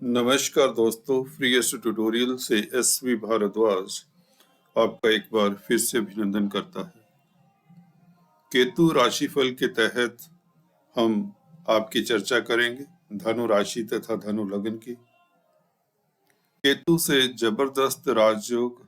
नमस्कार दोस्तों, freest tutorial से एसवी भारद्वाज आपका एक बार फिर से अभिनंदन करता है। केतु राशिफल के तहत हम आपकी चर्चा करेंगे धनु राशि तथा धनु लग्न की। केतु से जबरदस्त राजयोग,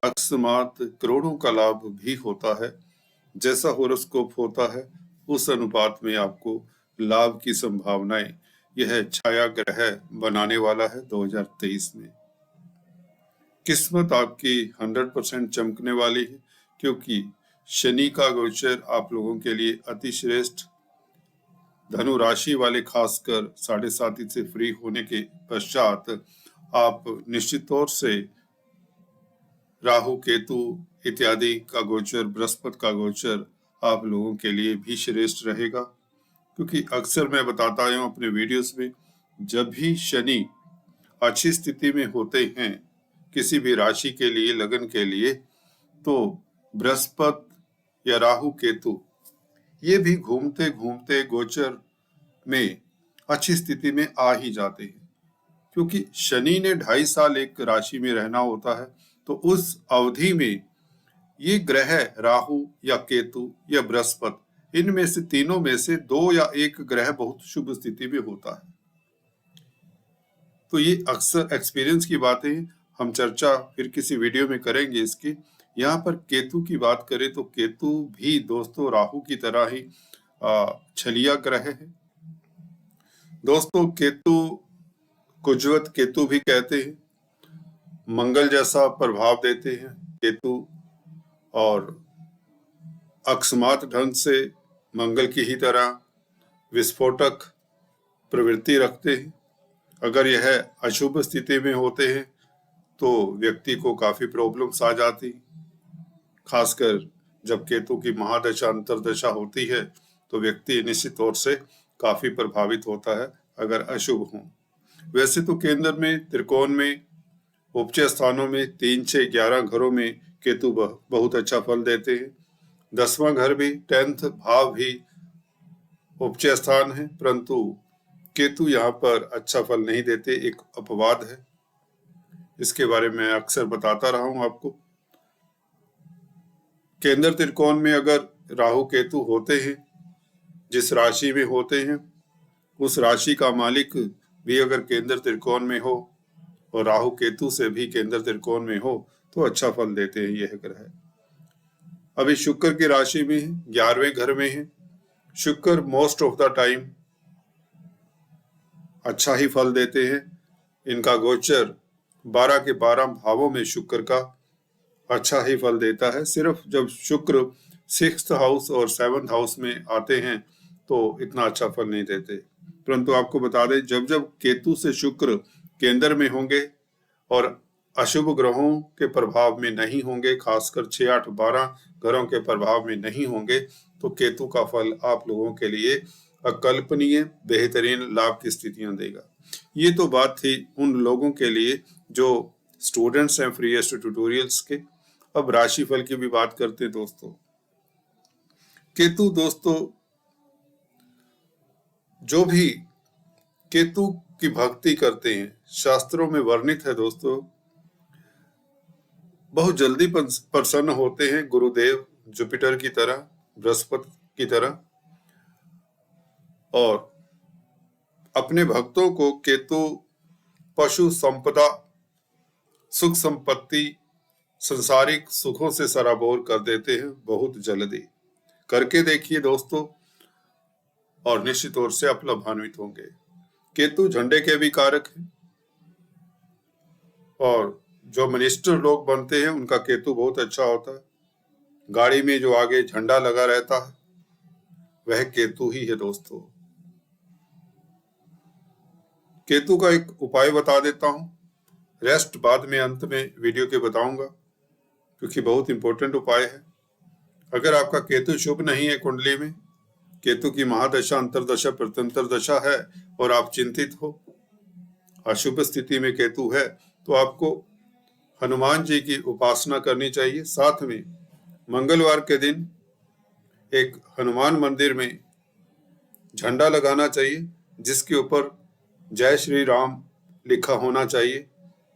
अकस्मात करोड़ों का लाभ भी होता है। जैसा होरोस्कोप होता है उस अनुपात में आपको लाभ की संभावनाएं यह छाया ग्रह बनाने वाला है 2023 में। किस्मत आपकी 100% चमकने वाली है, क्योंकि शनि का गोचर आप लोगों के लिए अति श्रेष्ठ। धनु राशि वाले खासकर 7.5 से फ्री होने के पश्चात आप निश्चित तौर से राहु केतु इत्यादि का गोचर, बृहस्पति का गोचर आप लोगों के लिए भी श्रेष्ठ रहेगा। क्योंकि अक्सर मैं बताता हूं अपने वीडियोस में, जब भी शनि अच्छी स्थिति में होते हैं किसी भी राशि के लिए, लगन के लिए, तो बृहस्पति या राहु केतु ये भी घूमते घूमते गोचर में अच्छी स्थिति में आ ही जाते हैं। क्योंकि शनि ने 2.5 साल एक राशि में रहना होता है, तो उस अवधि में ये ग्रह राहु या केतु या बृहस्पति, इनमें से तीनों में से 2 या 1 ग्रह बहुत शुभ स्थिति में होता है। तो ये अक्सर एक्सपीरियंस की बातें हम चर्चा फिर किसी वीडियो में करेंगे इसकी। यहाँ पर केतु की बात करें तो केतु भी दोस्तों राहु की तरह ही छलिया ग्रह है। दोस्तों केतु कुजवत केतु भी कहते हैं, मंगल जैसा प्रभाव देते हैं केतु, और अकस्मात ढंग से मंगल की ही तरह विस्फोटक प्रवृत्ति रखते हैं। अगर यह अशुभ स्थिति में होते हैं तो व्यक्ति को काफी प्रॉब्लम्स आ जाती, खासकर जब केतु की महादशा अंतरदशा होती है तो व्यक्ति निश्चित तौर से काफी प्रभावित होता है अगर अशुभ हो। वैसे तो केंद्र में, त्रिकोण में, उपचय स्थानों में 3, 6, 11 घरों में केतु बहुत अच्छा फल देते हैं। 10वां घर भी, 10th भाव भी उपचय स्थान है, परंतु केतु यहाँ पर अच्छा फल नहीं देते, एक अपवाद है। इसके बारे में अक्सर बताता रहा हूं आपको। केंद्र त्रिकोण में अगर राहु केतु होते हैं, जिस राशि में होते हैं, उस राशि का मालिक भी अगर केंद्र त्रिकोण में हो और राहु केतु से भी केंद्र त्रिकोण में हो तो अच्छा फल देते हैं यह ग्रह। अभी शुक्र की राशि में है, 11वें घर में है। शुक्र मोस्ट ऑफ द टाइम अच्छा ही फल देते हैं। इनका गोचर 12 के 12 भावों में शुक्र का अच्छा ही फल देता है। सिर्फ जब शुक्र 6th हाउस और 7th हाउस में आते हैं तो इतना अच्छा फल नहीं देते। परंतु आपको बता दें, जब जब केतु से शुक्र केंद्र में होंगे और अशुभ ग्रहों के प्रभाव में नहीं होंगे, खासकर 6, 8, 12 घरों के प्रभाव में नहीं होंगे, तो केतु का फल आप लोगों के लिए अकल्पनीय बेहतरीन लाभ की स्थितियां देगा। ये तो बात थी उन लोगों के लिए जो स्टूडेंट्स हैं फ्रीएस्ट ट्यूटोरियल्स के। अब राशिफल की भी बात करते हैं दोस्तों। केतु दोस्तों, जो भी केतु की भक्ति करते हैं, शास्त्रों में वर्णित है दोस्तों, बहुत जल्दी प्रसन्न होते हैं गुरुदेव जुपिटर की तरह, बृहस्पति की तरह। और अपने भक्तों को केतु पशु संपदा, सुख संपत्ति, संसारिक सुखों से सराबोर कर देते हैं बहुत जल्दी। करके देखिए दोस्तों और निश्चित तौर से आप लाभान्वित होंगे। केतु झंडे के भी कारक है, और जो मिनिस्टर लोग बनते हैं उनका केतु बहुत अच्छा होता है। गाड़ी में जो आगे झंडा लगा रहता है वह केतु ही है दोस्तों। केतु का एक उपाय बता देता हूं, रेस्ट बाद में अंत में वीडियो के बताऊंगा, क्योंकि बहुत इंपॉर्टेंट उपाय है। अगर आपका केतु शुभ नहीं है कुंडली में, केतु की महादशा अंतरदशा प्रत्यंतर दशा है और आप चिंतित हो, अशुभ स्थिति में केतु है, तो आपको हनुमान जी की उपासना करनी चाहिए। साथ में मंगलवार के दिन एक हनुमान मंदिर में झंडा लगाना चाहिए जिसके ऊपर जय श्री राम लिखा होना चाहिए।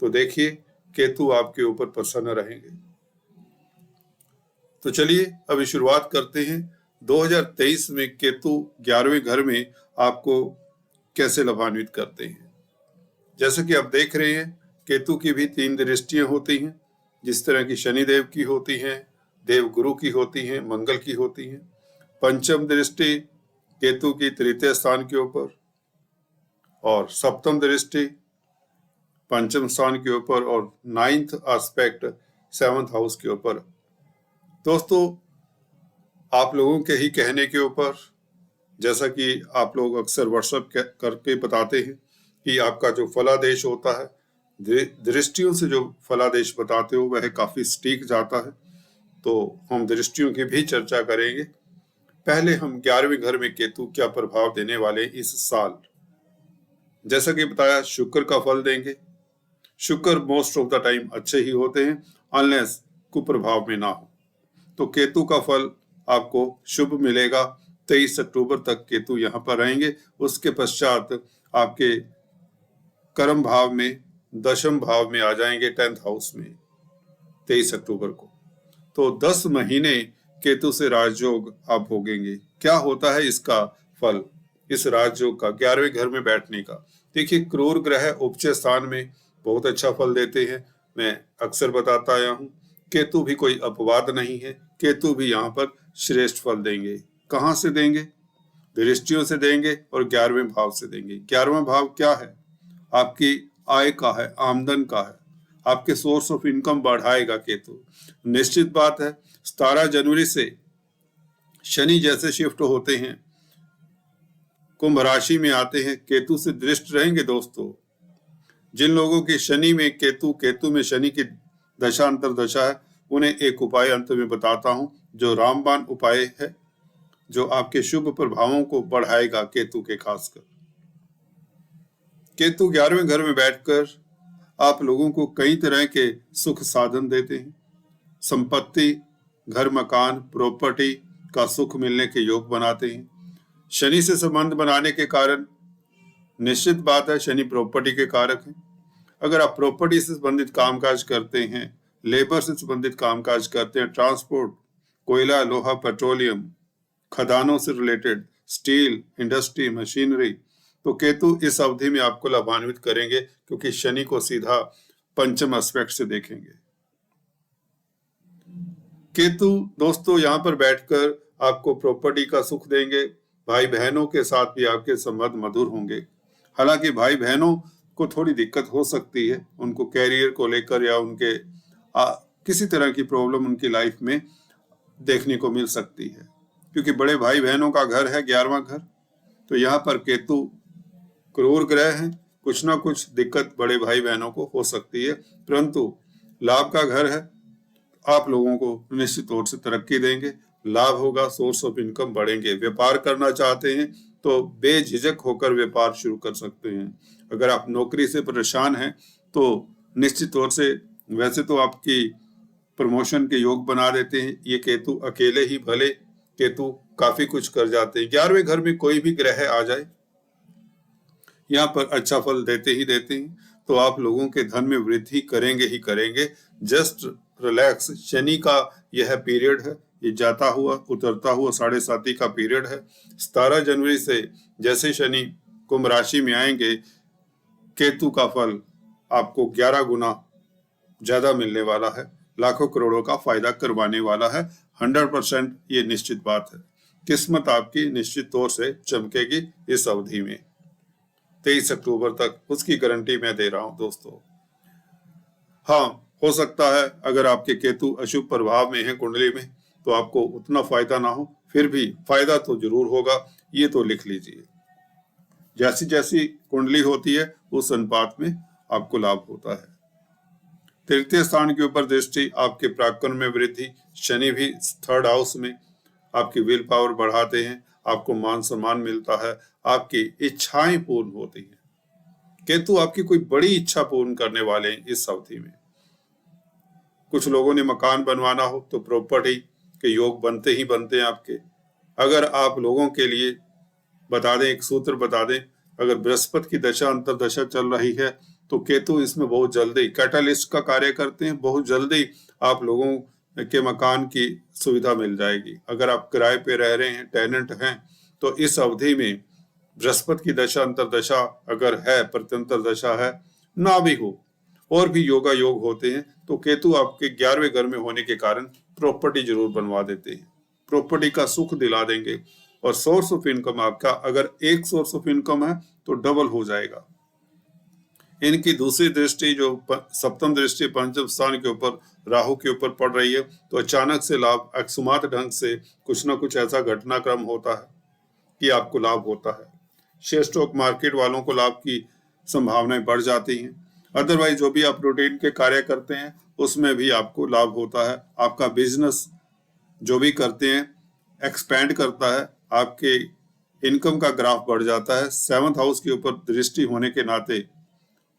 तो देखिए केतु आपके ऊपर प्रसन्न रहेंगे। तो चलिए अभी शुरुआत करते हैं 2023 में केतु 11वें घर में आपको कैसे लाभान्वित करते हैं। जैसे कि आप देख रहे हैं केतु की भी 3 दृष्टियां होती हैं, जिस तरह की शनिदेव की होती हैं, देव गुरु की होती हैं, मंगल की होती हैं। पंचम दृष्टि केतु की तृतीय स्थान के ऊपर और सप्तम दृष्टि पंचम स्थान के ऊपर और 9th एस्पेक्ट 7th हाउस के ऊपर। दोस्तों आप लोगों के ही कहने के ऊपर, जैसा कि आप लोग अक्सर व्हाट्सएप करके बताते हैं कि आपका जो फलादेश होता है, दृष्टियों से जो फलादेश बताते हो वह काफी सटीक जाता है। तो हम दृष्टियों की भी चर्चा करेंगे। पहले हम 11वें घर में केतु क्या प्रभाव देने वाले इस साल। जैसा कि बताया शुक्र का फल देंगे। शुक्र मोस्ट ऑफ द टाइम अच्छे ही होते हैं अनलेस कुप्रभाव में ना हो। तो केतु का फल आपको शुभ मिलेगा। 23 अक्टूबर तक केतु यहाँ पर रहेंगे। उसके पश्चात आपके कर्म भाव में, दशम भाव में आ जाएंगे 10th हाउस में 23 अक्टूबर को। तो 10 महीने केतु से राजयोग आप भोगेंगे। क्या होता है इसका फल, इस राजयोग का 11वें घर में बैठने का। देखिए क्रूर ग्रह उच्च स्थान में बहुत अच्छा फल देते हैं। मैं अक्सर बताता आया हूँ केतु भी कोई अपवाद नहीं है। केतु भी यहाँ पर श्रेष्ठ फल देंगे। कहाँ से देंगे? दृष्टियों से देंगे और 11वें भाव से देंगे। 11वां भाव क्या है? आपकी आय का है, आमदन का है, आपके सोर्स ऑफ इनकम बढ़ाएगा केतु। निश्चित बात है 17 जनवरी से शनि जैसे शिफ्ट होते हैं, कुंभ राशि में आते हैं, केतु से दृष्ट रहेंगे। दोस्तों जिन लोगों की शनि में केतु, केतु में शनि की दशा अंतर दशा है, उन्हें एक उपाय अंत में बताता हूं जो रामबाण उपाय है, जो आपके शुभ प्रभावों को बढ़ाएगा। केतु के खासकर केतु 11वें घर में बैठकर आप लोगों को कई तरह के सुख साधन देते हैं। संपत्ति, घर, मकान, प्रॉपर्टी का सुख मिलने के योग बनाते हैं। शनि से संबंध बनाने के कारण निश्चित बात है शनि प्रॉपर्टी के कारक है। अगर आप प्रॉपर्टी से संबंधित कामकाज करते हैं, लेबर से संबंधित कामकाज करते हैं, ट्रांसपोर्ट, कोयला, लोहा, पेट्रोलियम, खदानों से रिलेटेड, स्टील, इंडस्ट्री, मशीनरी, तो केतु इस अवधि में आपको लाभान्वित करेंगे क्योंकि शनि को सीधा पंचम एस्पेक्ट से देखेंगे। केतु दोस्तों यहाँ पर बैठकर आपको प्रॉपर्टी का सुख देंगे। भाई बहनों के साथ भी आपके संबंध मधुर होंगे। हालांकि भाई बहनों को थोड़ी दिक्कत हो सकती है, उनको कैरियर को लेकर या उनके किसी तरह की प्रॉब्लम उनकी लाइफ में देखने को मिल सकती है, क्योंकि बड़े भाई बहनों का घर है 11वां घर। तो यहाँ पर केतु क्रूर ग्रह है, कुछ ना कुछ दिक्कत बड़े भाई बहनों को हो सकती है, परंतु लाभ का घर है। आप लोगों को निश्चित तौर से तरक्की देंगे, लाभ होगा, सोर्स ऑफ इनकम बढ़ेंगे। व्यापार करना चाहते हैं तो बेझिझक होकर व्यापार शुरू कर सकते हैं। अगर आप नौकरी से परेशान हैं तो निश्चित तौर से, वैसे तो आपकी प्रमोशन के योग बना देते हैं ये केतु, अकेले ही भले केतु काफी कुछ कर जाते हैं। 11वें घर में कोई भी ग्रह आ जाए यहाँ पर अच्छा फल देते ही देते हैं। तो आप लोगों के धन में वृद्धि करेंगे ही करेंगे। जस्ट रिलैक्स, शनि का यह पीरियड है, ये जाता हुआ उतरता हुआ 7.5 का पीरियड है। 17 जनवरी से जैसे शनि कुंभ राशि में आएंगे, केतु का फल आपको 11 गुना ज्यादा मिलने वाला है, लाखों करोड़ों का फायदा करवाने वाला है। 100% ये निश्चित बात है। किस्मत आपकी निश्चित तौर से चमकेगी इस अवधि में 23 अक्टूबर तक, उसकी गारंटी मैं दे रहा हूं दोस्तों। हाँ, हो सकता है अगर आपके केतु अशुभ प्रभाव में है कुंडली में तो आपको उतना फायदा ना हो, फिर भी फायदा तो जरूर होगा, ये तो लिख लीजिए। जैसी जैसी कुंडली होती है उस अनुपात में आपको लाभ होता है। तृतीय स्थान के ऊपर दृष्टि आपके पराक्रम में वृद्धि। शनि भी 3rd हाउस में आपकी विल पावर बढ़ाते हैं, आपको मान सम्मान मिलता है, आपकी इच्छाएं पूर्ण होती हैं। केतु आपकी कोई बड़ी इच्छा पूर्ण करने वाले हैं इस अवधि में। कुछ लोगों ने मकान बनवाना हो तो प्रॉपर्टी के योग बनते ही बनते हैं आपके। अगर आप लोगों के लिए बता दें, एक सूत्र बता दें, अगर बृहस्पति की दशा अंतरदशा चल रही है तो केतु इसमें बहुत जल्दी कैटालिस्ट का कार्य करते हैं, बहुत जल्दी आप लोगों के मकान की सुविधा मिल जाएगी। अगर आप किराए पे रह रहे हैं, टेनेंट हैं, तो इस अवधि में बृहस्पति की दशा अंतरदशा अगर है, प्रत्यंतर दशा है, ना भी हो, और भी योगा योग होते हैं, तो केतु आपके 11वें घर में होने के कारण प्रॉपर्टी जरूर बनवा देते हैं, प्रॉपर्टी का सुख दिला देंगे। और सोर्स ऑफ इनकम आपका अगर एक सोर्स ऑफ इनकम है तो डबल हो जाएगा। इनकी दूसरी दृष्टि जो सप्तम दृष्टि पंचम स्थान के ऊपर राहु के ऊपर पड़ रही है, तो अचानक से लाभ, अकस्मात ढंग से कुछ ना कुछ ऐसा घटनाक्रम होता है कि आपको लाभ होता है। शेयर स्टॉक मार्केट वालों को लाभ की संभावनाएं बढ़ जाती हैं। अदरवाइज जो भी आप रूटीन के कार्य करते हैं उसमें भी आपको लाभ होता है। आपका बिजनेस जो भी करते हैं एक्सपेंड करता है, आपके इनकम का ग्राफ बढ़ जाता है। 7th हाउस के ऊपर दृष्टि होने के नाते,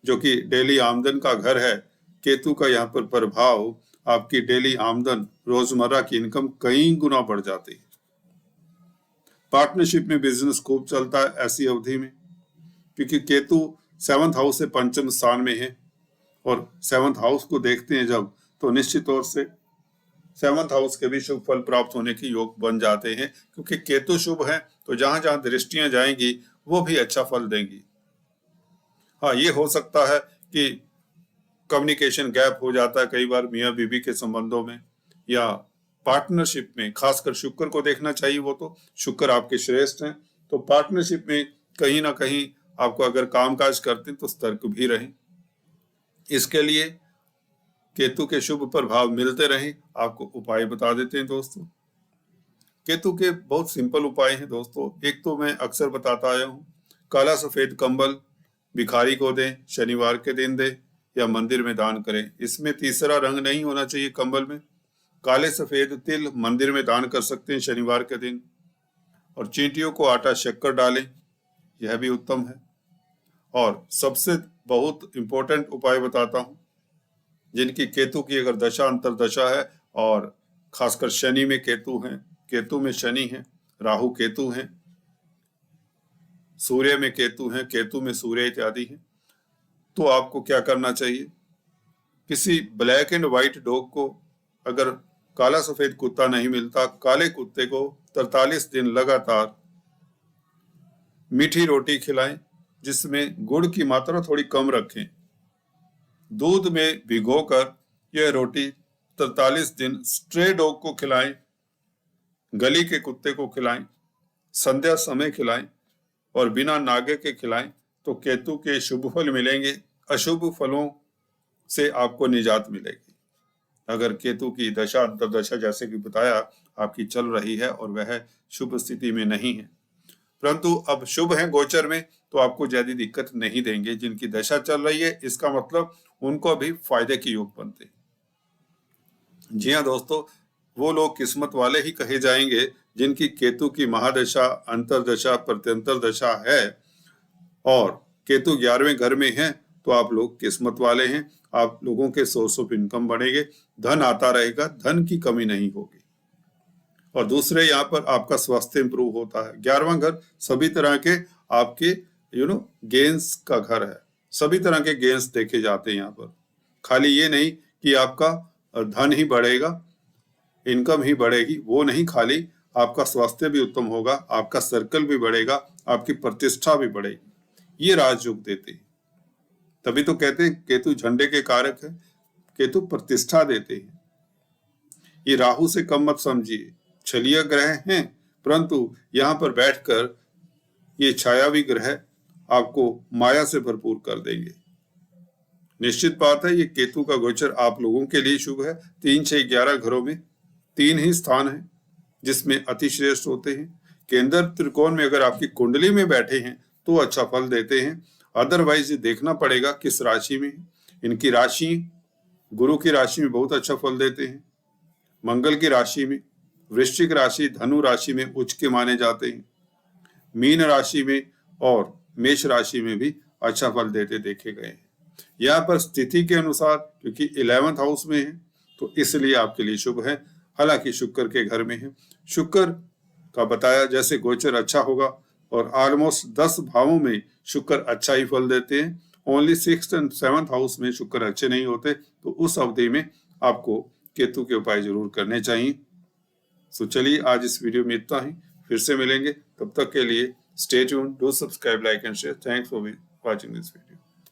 जो कि डेली आमदन का घर है, केतु का यहाँ पर प्रभाव आपकी डेली आमदन, रोजमर्रा की इनकम कई गुना बढ़ जाती है। पार्टनरशिप में बिजनेस खूब चलता है ऐसी अवधि में, क्योंकि केतु 7th हाउस से पंचम स्थान में है, और 7th हाउस को देखते हैं जब, तो निश्चित तौर से 7th हाउस के भी शुभ फल प्राप्त होने के योग बन जाते हैं, क्योंकि केतु शुभ है तो जहां जहां दृष्टियां जाएंगी वो भी अच्छा फल देंगी। हाँ, ये हो सकता है कि कम्युनिकेशन गैप हो जाता है कई बार मियाँ बीवी के संबंधों में या पार्टनरशिप में, खासकर शुक्र को देखना चाहिए। वो तो शुक्र आपके श्रेष्ठ हैं, तो पार्टनरशिप में कहीं ना कहीं आपको अगर कामकाज करते हैं तो सतर्क भी रहें। इसके लिए केतु के शुभ प्रभाव मिलते रहें, आपको उपाय बता देते हैं दोस्तों। केतु के बहुत सिंपल उपाय हैं दोस्तों। एक तो मैं अक्सर बताता आया हूँ, काला सफेद कंबल भिखारी को दें, शनिवार के दिन दें या मंदिर में दान करें। इसमें तीसरा रंग नहीं होना चाहिए कंबल में। काले सफेद तिल मंदिर में दान कर सकते हैं शनिवार के दिन। और चींटियों को आटा शक्कर डालें, यह भी उत्तम है। और सबसे बहुत इंपॉर्टेंट उपाय बताता हूं, जिनकी केतु की अगर दशा अंतरदशा है, और खासकर शनि में केतु है, केतु में शनि है, राहु केतु है, सूर्य में केतु है, केतु में सूर्य इत्यादि है, तो आपको क्या करना चाहिए? किसी ब्लैक एंड व्हाइट डॉग को, अगर काला सफेद कुत्ता नहीं मिलता, काले कुत्ते को 43 दिन लगातार मीठी रोटी खिलाएं, जिसमें गुड़ की मात्रा थोड़ी कम रखें। दूध में भिगोकर यह रोटी 43 दिन स्ट्रे डॉग को खिलाएं, गली के कुत्ते को खिलाएं, संध्या समय खिलाएं और बिना नागे के खिलाएं, तो केतु के शुभ फल मिलेंगे। अशुभ फलों से आपको निजात मिलेगी। अगर केतु की दशा अंतरदशा जैसे कि बताया आपकी चल रही है और वह शुभ स्थिति में नहीं है, परंतु अब शुभ है गोचर में, तो आपको ज्यादा दिक्कत नहीं देंगे। जिनकी दशा चल रही है, इसका मतलब उनको भी फायदे के योग बनते हैं। जी हाँ दोस्तों, वो लोग किस्मत वाले ही कहे जाएंगे जिनकी केतु की महादशा, अंतरदशा, प्रत्यंतर दशा है और केतु 11वें घर में है, तो आप लोग किस्मत वाले हैं। आप लोगों के सोर्स ऑफ इनकम बढ़ेंगे, धन आता रहेगा, धन की कमी नहीं होगी। और दूसरे यहाँ पर आपका स्वास्थ्य इंप्रूव होता है। 11वां घर सभी तरह के आपके गेन्स का घर है, सभी तरह के गेन्स देखे जाते हैं यहाँ पर। खाली ये नहीं कि आपका धन ही बढ़ेगा, इनकम ही बढ़ेगी, वो नहीं, खाली आपका स्वास्थ्य भी उत्तम होगा, आपका सर्कल भी बढ़ेगा, आपकी प्रतिष्ठा भी बढ़ेगी। ये राजयोग देते हैं। तभी तो कहते हैं केतु झंडे के कारक है, केतु प्रतिष्ठा देते हैं। ये राहु से कम मत समझिए, छलीय ग्रह हैं, परंतु यहाँ पर बैठकर ये छायावी ग्रह आपको माया से भरपूर कर देंगे। निश्चित बात है, ये केतु का गोचर आप लोगों के लिए शुभ है। 3, 6, 11 घरों में 3 ही स्थान है जिसमें अतिश्रेष्ठ होते हैं। केंद्र त्रिकोण में अगर आपकी कुंडली में बैठे हैं तो अच्छा फल देते हैं। अदरवाइज ये देखना पड़ेगा किस राशि में। इनकी राशि गुरु की राशि में बहुत अच्छा फल देते हैं, मंगल की राशि में, वृश्चिक राशि, धनु राशि में उच्च के माने जाते हैं, मीन राशि में और मेष राशि में भी अच्छा फल देते देखे गए हैं। यहाँ पर स्थिति के अनुसार, क्योंकि 11th हाउस में है, तो इसलिए आपके लिए शुभ है। हालांकि शुक्र के घर में है, शुक्र का बताया जैसे गोचर अच्छा होगा और ऑलमोस्ट 10 भावों में शुक्र अच्छा ही फल देते हैं only 6th and 7th house में शुक्र अच्छे नहीं होते, तो उस अवधि में आपको केतु के उपाय जरूर करने चाहिए। सो चलिए आज इस वीडियो में इतना ही, फिर से मिलेंगे, तब तक के लिए stay tuned, do subscribe, like and share. Thanks for watching this video.